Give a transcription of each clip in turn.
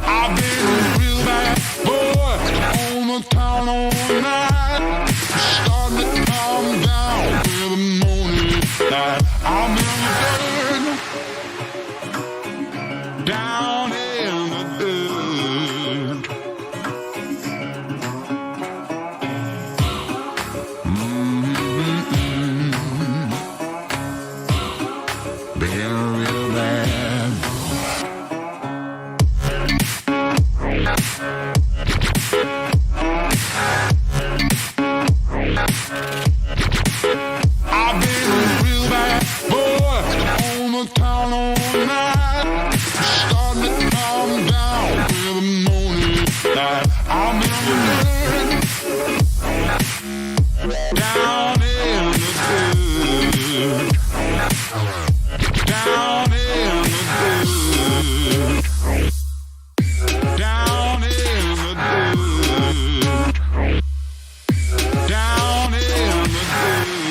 I've been a real bad boy on the town all night. Starting to calm down with the morning light. I'm in the dirt, down in the dirt. Been real bad. I've been a real bad boy on the town all night. Starting to calm down with the morning light. I'm in the dirt, down in the dirt. Down in the dirt. Down in the dirt. Down in the dirt.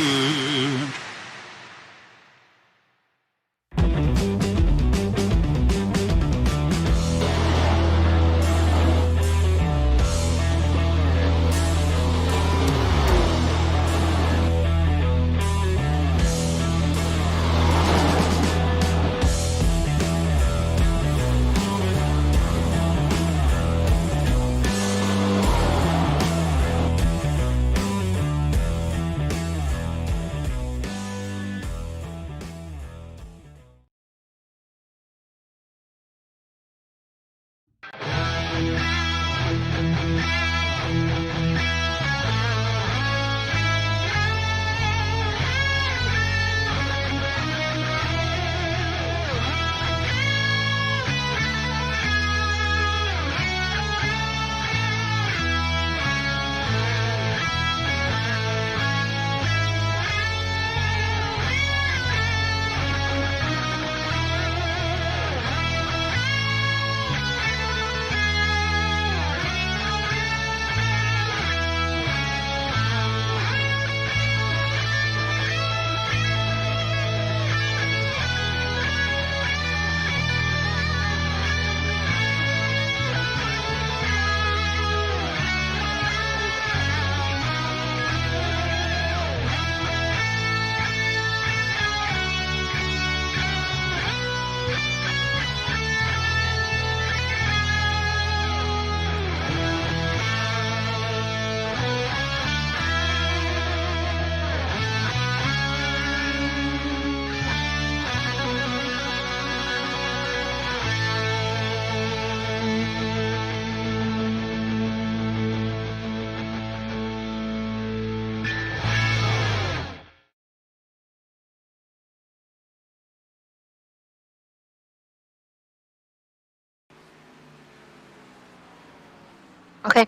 Okay.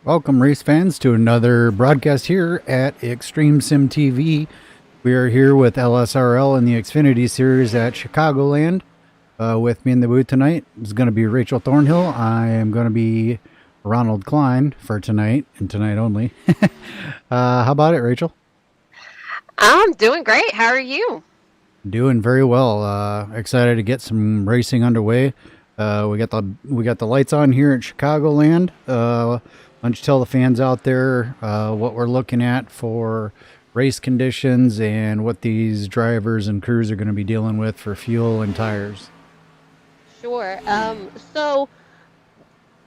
Welcome, race fans, to another broadcast here at Extreme Sim TV. We are here with LSRL in the Xfinity Series at Chicagoland. With me in the booth tonight is going to be Rachel Thornhill. I am going to be Ronald Klein for tonight and tonight only. How about it, Rachel? I'm doing great. How are you? Doing very well. Excited to get some racing underway. We got the lights on here at Chicagoland. Why don't you tell the fans out there what we're looking at for race conditions and what these drivers and crews are going to be dealing with for fuel and tires? Sure. So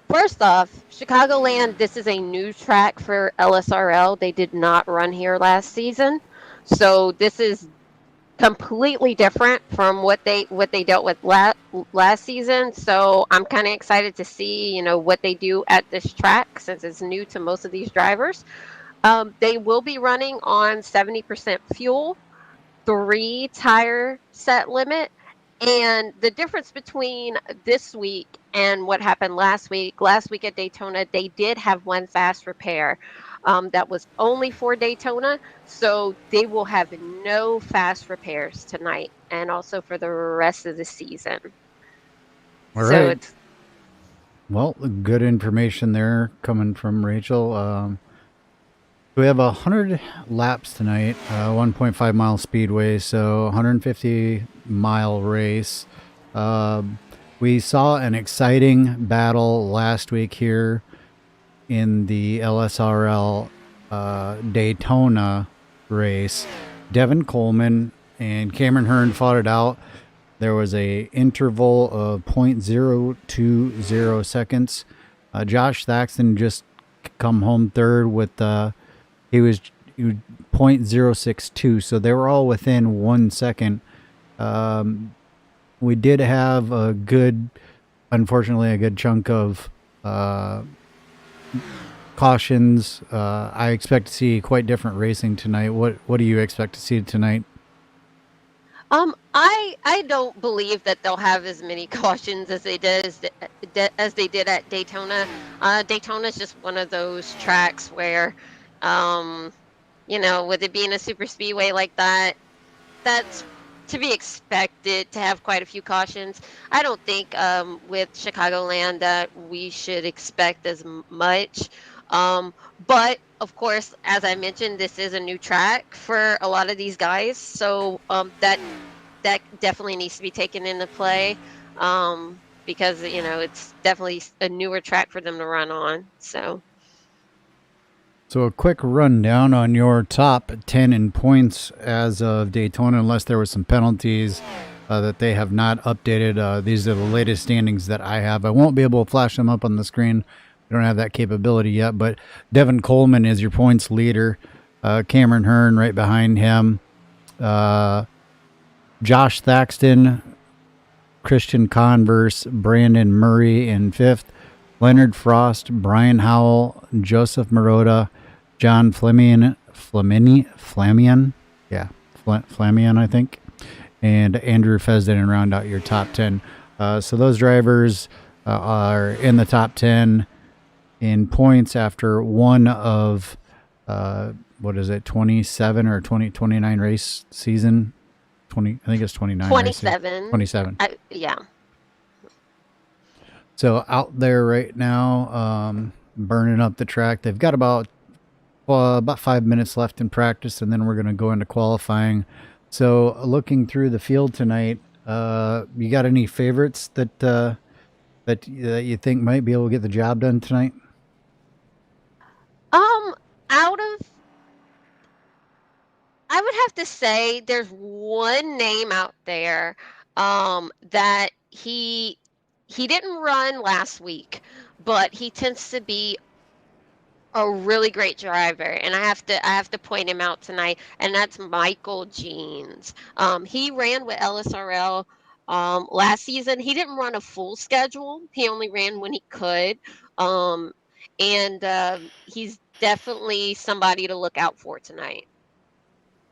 first off, Chicagoland, this is a new track for LSRL. They did not run here last season. So this is completely different from what they dealt with last season. So I'm kind of excited to see, what they do at this track since it's new to most of these drivers. They will be running on 70% fuel, 3 tire set limit. And the difference between this week and what happened last week at Daytona, they did have one fast repair that was only for Daytona. So they will have no fast repairs tonight and also for the rest of the season. All right. Well, good information there coming from Rachel. We have 100 laps tonight, 1.5 mile speedway, so 150-mile race. We saw an exciting battle last week here in the LSRL Daytona race. Devin Coleman and Cameron Hearn fought it out. There was a interval of 0.020 seconds. Josh Thaxton just come home third with he was 0.062, so they were all within 1 second. We did have unfortunately, a good chunk of cautions. I expect to see quite different racing tonight. What do you expect to see tonight? I don't believe that they'll have as many cautions as they did at Daytona. Daytona is just one of those tracks where, with it being a super speedway like that, that's to be expected to have quite a few cautions. I don't think with Chicagoland that we should expect as much. But of course, as I mentioned, this is a new track for a lot of these guys, so that definitely needs to be taken into play, because it's definitely a newer track for them to run on. So a quick rundown on your top 10 in points as of Daytona, unless there were some penalties that they have not updated. These are the latest standings that I have. I won't be able to flash them up on the screen. I don't have that capability yet, but Devin Coleman is your points leader. Cameron Hearn right behind him. Josh Thaxton, Christian Converse, Brandon Murray in fifth. Leonard Frost, Brian Howell, Joseph Marotta, John Flamian, I think, and Andrew Fesden, and round out your top 10. So those drivers are in the top 10 in points after one of 27 or 29 race season. I think it's 29. 27. 27. Yeah. So out there right now, burning up the track. They've got about 5 minutes left in practice, and then we're going to go into qualifying. So looking through the field tonight, you got any favorites that you think might be able to get the job done tonight? I would have to say there's one name out there that he didn't run last week, but he tends to be a really great driver, and I have to point him out tonight, and that's Michael Jeans. He ran with LSRL last season. He didn't run a full schedule. He only ran when he could, and he's definitely somebody to look out for tonight.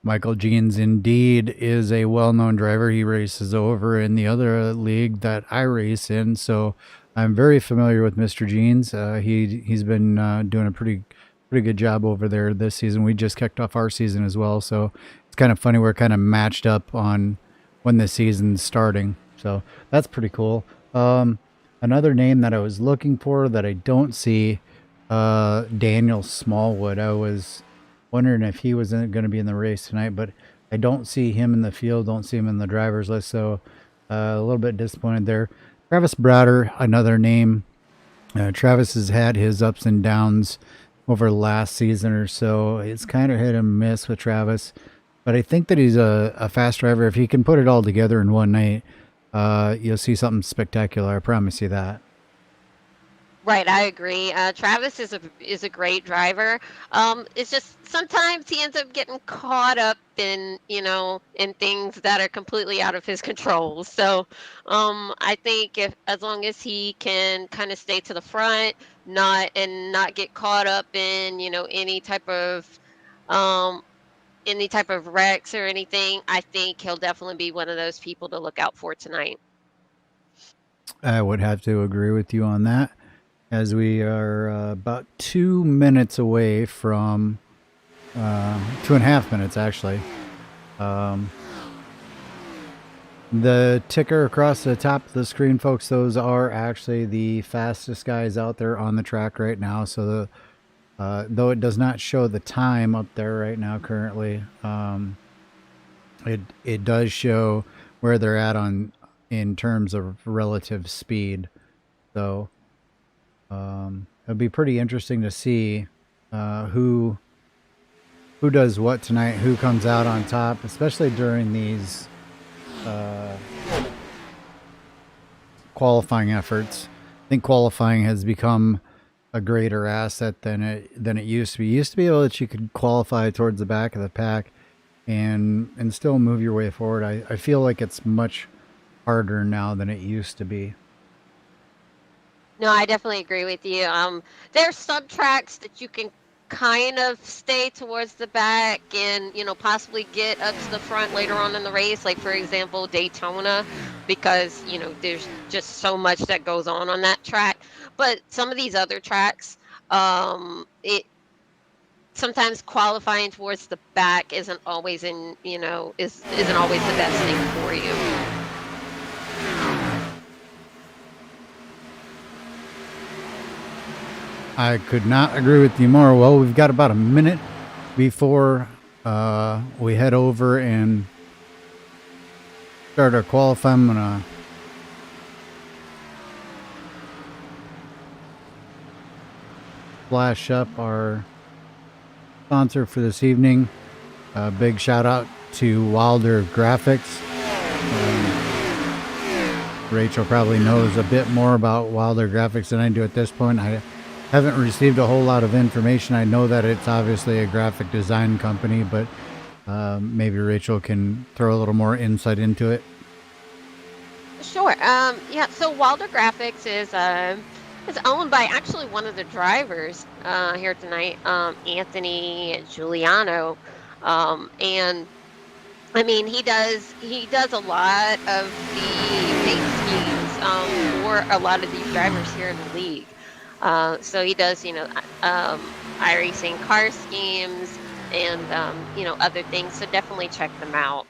Michael Jeans indeed is a well-known driver. He races over in the other league that I race in, so I'm very familiar with Mr. Jeans. He's been doing a pretty good job over there this season. We just kicked off our season as well, so it's kind of funny. We're kind of matched up on when the season's starting, so that's pretty cool. Another name that I was looking for that I don't see, Daniel Smallwood. I was wondering if he was going to be in the race tonight, but I don't see him in the field, don't see him in the driver's list, so a little bit disappointed there. Travis Browder, another name. Travis has had his ups and downs over last season or so. It's kind of hit and miss with Travis, but I think that he's a fast driver. If he can put it all together in one night, you'll see something spectacular. I promise you that. Right, I agree. Travis is a great driver. It's just sometimes he ends up getting caught up in things that are completely out of his control. So I think as long as he can kind of stay to the front, not get caught up in any type of wrecks or anything, I think he'll definitely be one of those people to look out for tonight. I would have to agree with you on that, as we are about 2 minutes away from 2.5 minutes actually. The ticker across the top of the screen, folks, those are actually the fastest guys out there on the track right now. So though it does not show the time up there right now currently. It does show where they're at in terms of relative speed. So it'll be pretty interesting to see who does what tonight, who comes out on top, especially during these qualifying efforts. I think qualifying has become a greater asset than it used to be. It used to be able that you could qualify towards the back of the pack and still move your way forward. I feel like it's much harder now than it used to be. No, I definitely agree with you. There's some tracks that you can kind of stay towards the back and, possibly get up to the front later on in the race. Like, for example, Daytona, because, there's just so much that goes on that track. But some of these other tracks, sometimes qualifying towards the back isn't always isn't always the best thing for you. I could not agree with you more. Well, we've got about a minute before we head over and start our qualifying. I'm gonna flash up our sponsor for this evening. Big shout out to Wilder Graphics. Rachel probably knows a bit more about Wilder Graphics than I do at this point. I haven't received a whole lot of information. I know that it's obviously a graphic design company, but maybe Rachel can throw a little more insight into it. Sure. Yeah. So Wilder Graphics is owned by actually one of the drivers here tonight, Anthony Giuliano, and I mean he does a lot of the paint schemes for a lot of these drivers here in the league. So he does, iRacing car schemes and, other things. So definitely check them out.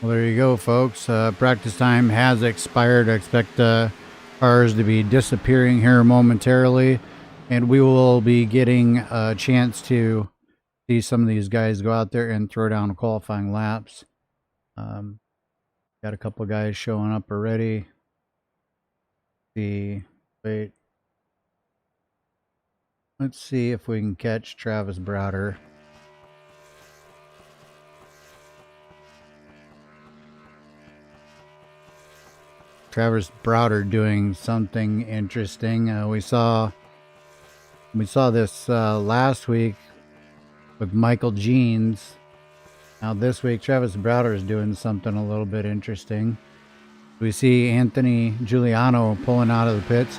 Well, there you go, folks. Practice time has expired. I expect cars to be disappearing here momentarily, and we will be getting a chance to see some of these guys go out there and throw down qualifying laps. Got a couple guys showing up already. Wait. Let's see if we can catch Travis Browder. Travis Browder doing something interesting. We saw this last week with Michael Jeans. Now this week, Travis Browder is doing something a little bit interesting. We see Anthony Giuliano pulling out of the pits,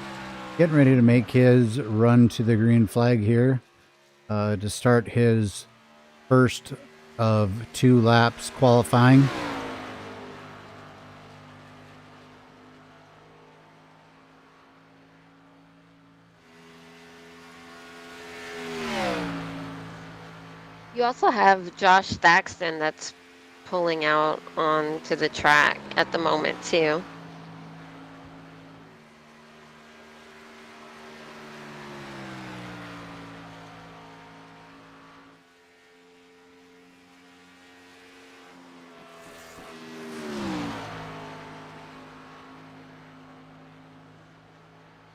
getting ready to make his run to the green flag here to start his first of 2 laps qualifying. You also have Josh Thaxton that's pulling out onto the track at the moment too.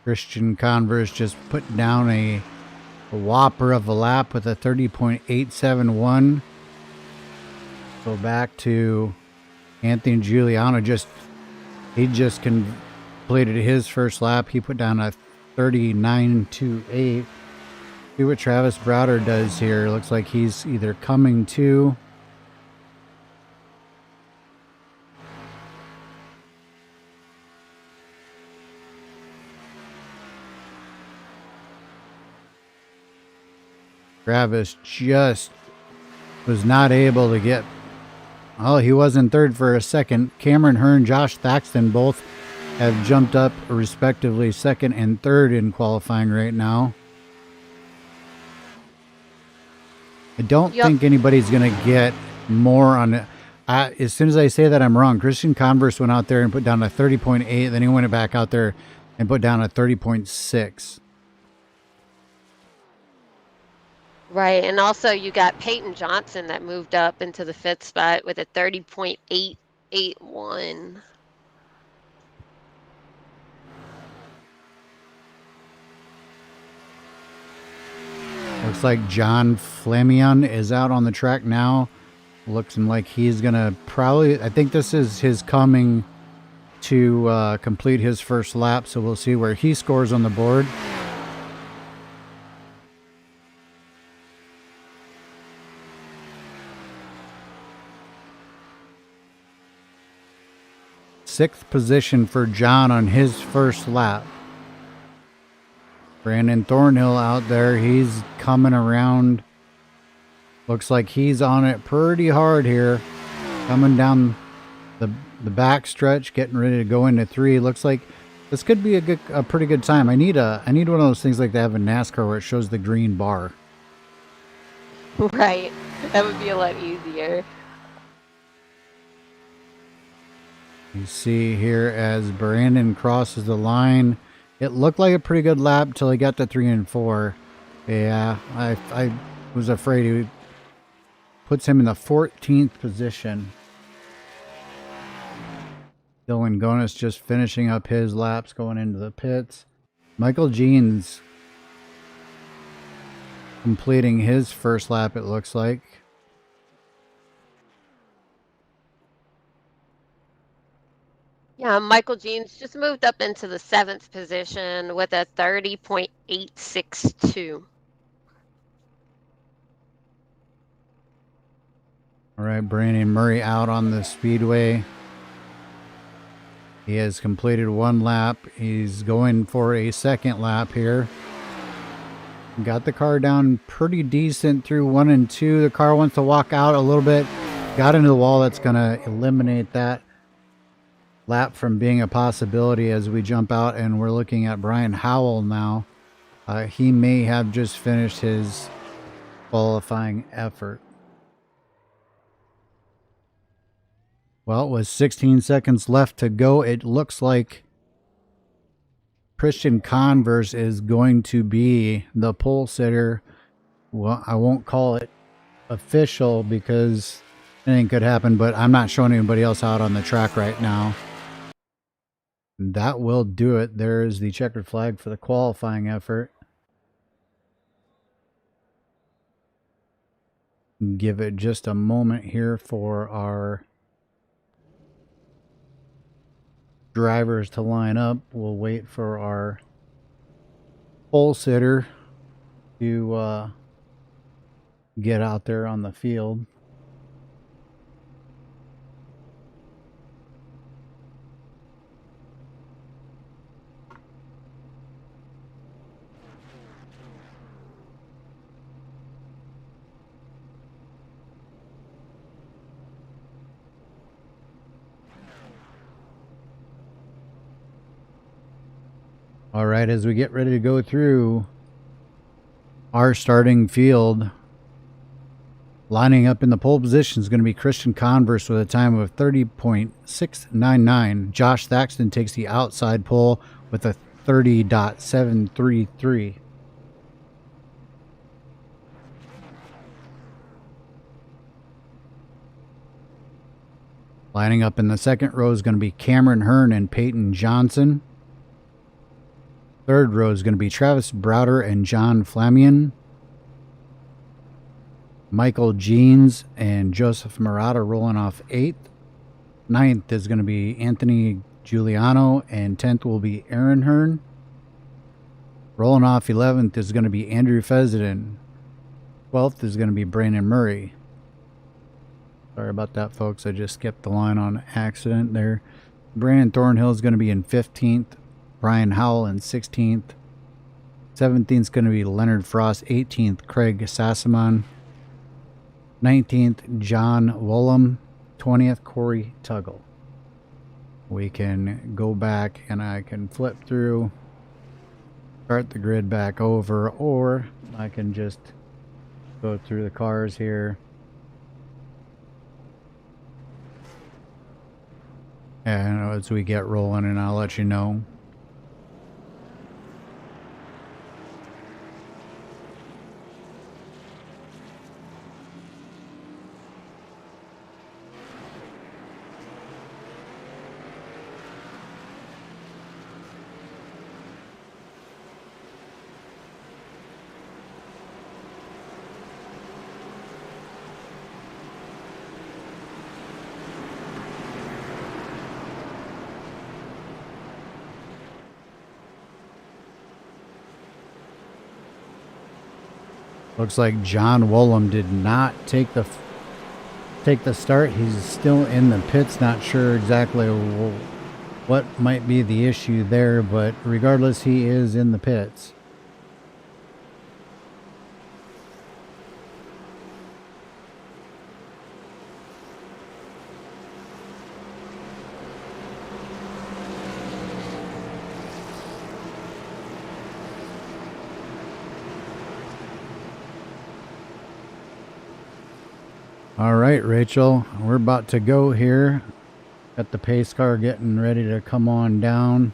Christian Converse just put down a whopper of a lap with a 30.871. Go back to Anthony Giuliano. He just completed his first lap. He put down a 39.28. See what Travis Browder does here. Looks like he's either coming to Travis just was not able to get. Oh, he was in third for a second. Cameron Hearn, Josh Thaxton both have jumped up respectively second and third in qualifying right now. I don't think anybody's going to get more on it. As soon as I say that, I'm wrong. Christian Converse went out there and put down a 30.8. Then he went back out there and put down a 30.6. Right, and also you got Peyton Johnson that moved up into the 5th spot with a 30.881. Looks like John Flamion is out on the track now. Looks like he's gonna probably, I think this is his coming to complete his first lap, so we'll see where he scores on the board. Sixth position for John on his first lap. Brandon Thornhill out there, he's coming around. Looks like he's on it pretty hard here, coming down the back stretch, getting ready to go into 3. Looks like this could be a pretty good time. I need one of those things like they have in NASCAR where it shows the green bar. Right, that would be a lot easier. You see here as Brandon crosses the line, it looked like a pretty good lap till he got to 3 and 4. Yeah, I was afraid he puts him in the 14th position. Dylan Gonis just finishing up his laps going into the pits. Michael Jeans completing his first lap, it looks like. Yeah, Michael Jeans just moved up into the 7th position with a 30.862. All right, Brandon Murray out on the speedway. He has completed 1 lap. He's going for a second lap here. Got the car down pretty decent through 1 and 2. The car wants to walk out a little bit. Got into the wall. That's going to eliminate that lap from being a possibility as we jump out, and we're looking at Brian Howell now. He may have just finished his qualifying effort. Well, with 16 seconds left to go, it looks like Christian Converse is going to be the pole sitter. Well, I won't call it official because anything could happen, but I'm not showing anybody else out on the track right now. That will do it. There is the checkered flag for the qualifying effort. Give it just a moment here for our drivers to line up. We'll wait for our pole sitter to get out there on the field. All right, as we get ready to go through our starting field, lining up in the pole position is going to be Christian Converse with a time of 30.699. Josh Thaxton takes the outside pole with a 30.733. Lining up in the second row is going to be Cameron Hearn and Peyton Johnson. Third row is going to be Travis Browder and John Flamion. Michael Jeans and Joseph Murata rolling off 8th. 9th is going to be Anthony Giuliano, and 10th will be Aaron Hearn. Rolling off 11th is going to be Andrew Fessenden. 12th is going to be Brandon Murray. Sorry about that, folks. I just skipped the line on accident there. Brandon Thornhill is going to be in 15th. Brian Howell in 16th. 17th is going to be Leonard Frost. 18th, Craig Sassamon. 19th, John Wollum. 20th, Corey Tuggle. We can go back and I can flip through, start the grid back over, or I can just go through the cars here. And as we get rolling, and I'll let you know. Looks like John Wollum did not take the start. He's still in the pits. Not sure exactly what might be the issue there, but regardless, he is in the pits. All right, Rachel, we're about to go here. Got the pace car getting ready to come on down.